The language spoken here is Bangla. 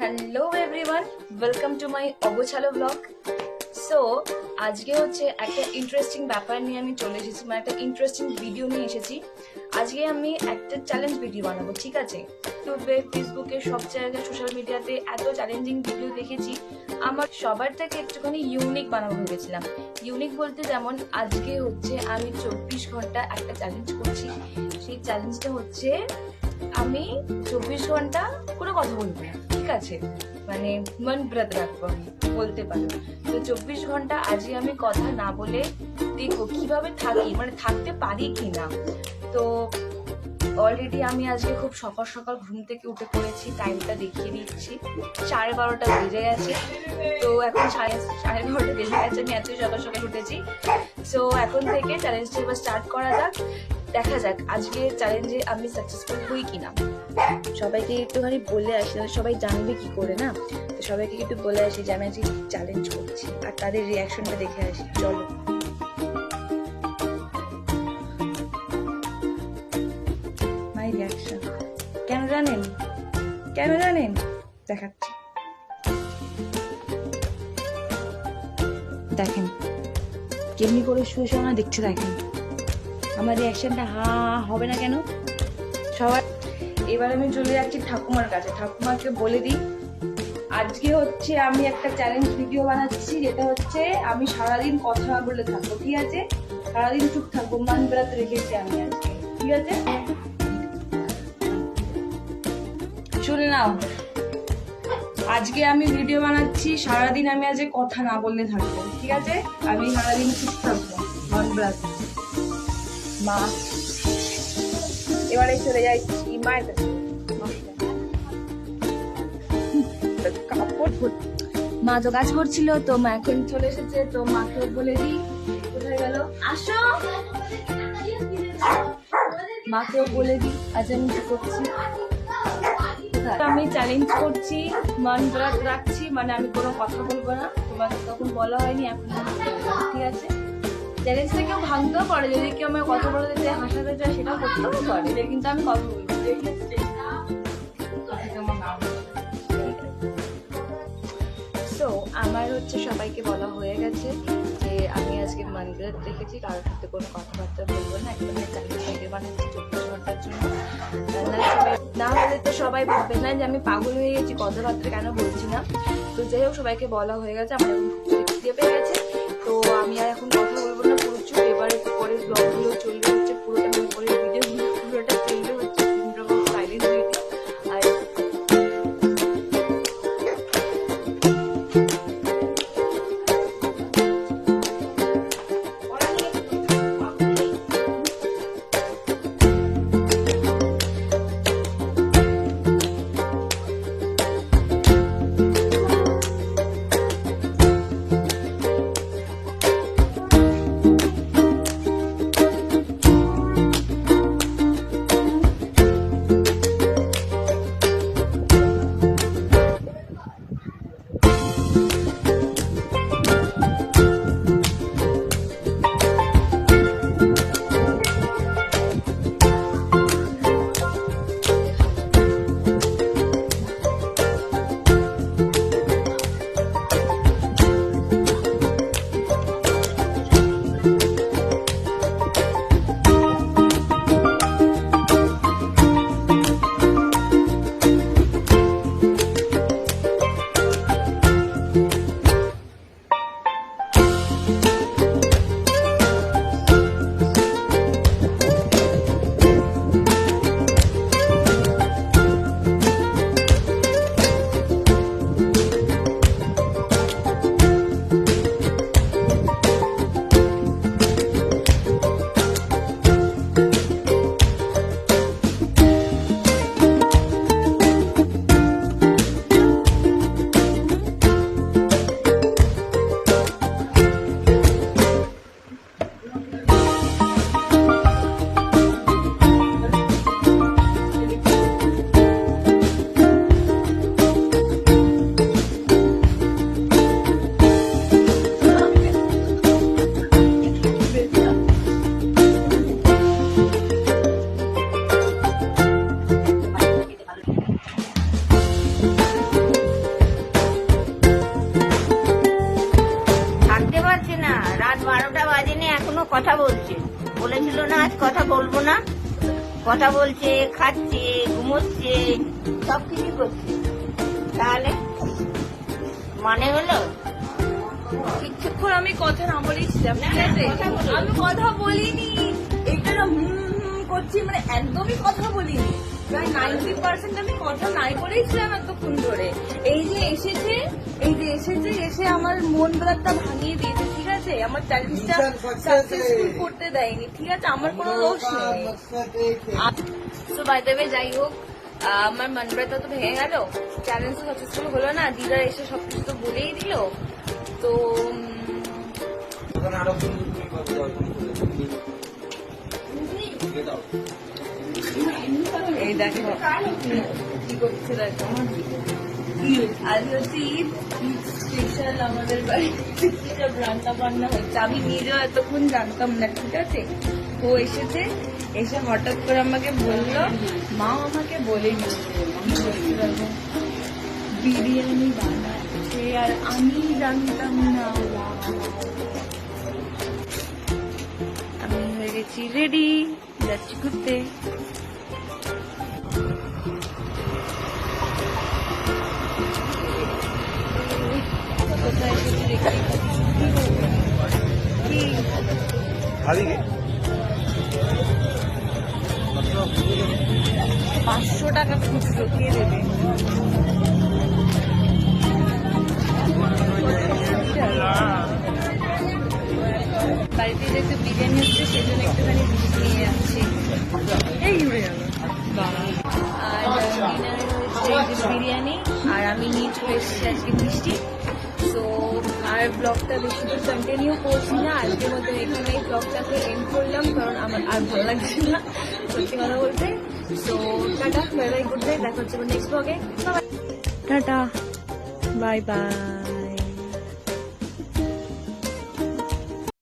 Hello everyone, welcome to my অগোছালো ব্লগ। সো আজকে হচ্ছে একটা ইন্টারেস্টিং ব্যাপার নিয়ে আমি চলে এসেছি, মানে একটা ইন্টারেস্টিং ভিডিও নিয়ে এসেছি। আজকে আমি একটা চ্যালেঞ্জ ভিডিও বানাবো, ঠিক আছে? ইউটিউবে, ফেসবুকে, সব জায়গায় সোশ্যাল মিডিয়াতে এত চ্যালেঞ্জিং ভিডিও দেখেছি, আমার সবার থেকে একটুখানি ইউনিক বানাবো ভেবেছিলাম। ইউনিক বলতে যেমন আজকে হচ্ছে আমি 24 ঘন্টা একটা চ্যালেঞ্জ করছি। সেই চ্যালেঞ্জটা হচ্ছে আমি 24 ঘন্টা কোনো কথা বলবো না, ঠিক আছে? মানে মন ব্রত রাখবো, আমি বলতে পারো। তো 24 ঘন্টা আজকে আমি কথা না বলে দেখবো কিভাবে থাকি, মানে থাকতে পারি কি না। তো অলরেডি আমি আজকে খুব সকাল সকাল ঘুম থেকে উঠে পড়েছি, টাইমটা দেখিয়ে দিচ্ছি, 12:30 বেজে গেছে। তো এখন 12:30 বেজে গেছে, আমি এত সকাল সকাল উঠেছি। সো এখন থেকে চ্যালেঞ্জটা এবার স্টার্ট করা যাক, দেখা যাক আজকে চ্যালেঞ্জে আমি সাকসেসফুল হই কিনা। সবাইকে একটুখানি বলে আসি, সবাই জানবে কি করে না? তো সবাইকে একটু বলে আসি যে আমি আজকে চ্যালেঞ্জ করছি, আর তাদের রিয়াকশনটা দেখে আসি। চলো, মাই রিয়াকশন কেন জানেন? দেখাচ্ছি, দেখেন কেমনি করে শুয়ে শোনা দেখছে, দেখেন আমার রিয়াকশনটা হা হবে না কেন সবার। এবার আমি চলে যাচ্ছি ঠাকুমার কাছে, ঠাকুমাকে বলে দিই আজকে হচ্ছে আমি একটা চ্যালেঞ্জ ভিডিও বানাচ্ছি, যেটা হচ্ছে আমি সারাদিন কথা না বলে থাকবো, ঠিক আছে? সারাদিন চুপ থাকবো, মান বেড়াতে রেখেছি আমি আজকে, ঠিক আছে? শুনে নাও, আজকে আমি ভিডিও বানাচ্ছি, সারাদিন আমি আজকে কথা না বললে থাকবো, ঠিক আছে? আমি সারাদিন চুপ থাকবো, মান বেড়াতে। মা, এবারে চলে যাচ্ছি মায়ের কাছে। মা তো কাজ করছিল, তো মা এখন চলে এসেছে, তো মাকে বলে দিই কোথায় গেল, আসো। মাকেও বলে দিই আজ আমি কি করছি। আমি চ্যালেঞ্জ করছি, মন ব্রত রাখছি, মানে আমি কোনো কথা বলবো না। তোমাকে তখন বলা হয়নি, এখন ঠিক আছে? চ্যালেঞ্জটা কেউ ভাঙতেও পারে, যদি কেউ আমার কথা বলে দিতে হাসাতে চায় সেটাও করতেও পারে, কিন্তু আমি কথা বলবো। সো আমার হচ্ছে সবাইকে বলা হয়ে গেছে যে আমি আজকে মন্দির দেখেছি, কারোর সাথে কোনো কথাবার্তা বলবো না, একদম চ্যালেঞ্জ ভিডিও বানাচ্ছি 24 ঘন্টার জন্য। না হলে তো সবাই ভাববে না যে আমি পাগল হয়ে গেছি, কথাবার্তা কেন বলছি না। তো যাই হোক, সবাইকে বলা হয়ে গেছে, আমার এখন দিয়ে পেয়ে গেছে। তো আমি আর এখন কথা বলবো না, প্রচুর এবারে পরের ব্লগগুলো চলবে হচ্ছে পুরোটা, পরের ভিডিওগুলো পুরোটা চলবে হচ্ছে সাইলেন্ট ভিডিও। আর কথা বলছে, বলেছিল না আজ কথা বলবো না, কথা বলছে, খাচ্ছে, ঘুমোচ্ছে, সব কিছু করছে। তাহলে মানে হলো কিছুক্ষণ আমি কথা না বলেছিলাম, ঠিক আছে? আমি কথা বলিনি, এটা না করছি, মানে একদমই কথা বলিনি। প্রায় 90% আমি কথা নাই করেছিলাম এতক্ষণ ধরে। এই যে এসেছে, এসে আমার মন ব্লাডটা ভাঙিয়ে দিয়েছে, ঠিক আছে? আমার চ্যালেঞ্জটা সাকসেসফুল করতে দেয়নি, ঠিক আছে? আমার কোনো দোষ নেই। তো বাই দ্য ওয়ে, যাই হোক, আমার মন ব্লাডটা তো ভেঙে গেল, চ্যালেঞ্জ তো সাকসেসফুল হলো না। দিদা এসে সবকিছু তো বলেই দিল। তো এই দেখো কি করছে, দেখো আজ হচ্ছে ঈদ স্পেশাল, আমাদের বাড়িতে সব রান্না বান্না হচ্ছে। আমি নিজেও এতক্ষণ জানতাম না, ঠিক আছে? ও এসেছে, এসে হঠাৎ করে আমাকে বললো, মাও আমাকে বলেনি বিরিয়ানি বানাচ্ছে, আর আমি জানতাম না। আমি হয়ে গেছি রেডি, যাচ্ছি ঘুরতে। কোথায় এসেছি দেখি, কি 500 টাকা খুচরো, কে দেবে? বাড়িতে যেহেতু বিরিয়ানি হচ্ছে, সেজন্য একটুখানি বিরিয়ানি নিয়ে যাচ্ছি। এই উড়ে গেল। আর ডিনারে হচ্ছে বিরিয়ানি, আর আমি নিয়ে চলে এসেছি আজকে মিষ্টি। তো আর ব্লগটা বেশি তো কন্টিনিউ করছি না, আজকের মতো এখানে এই ব্লগটাকে এন্ড করলাম, কারণ আমার আর ভালো লাগছে না সত্যি কথা বলতে। তো tata, bye bye, good night, দেখা হচ্ছে নেক্সট ব্লগে। Tata, bye bye.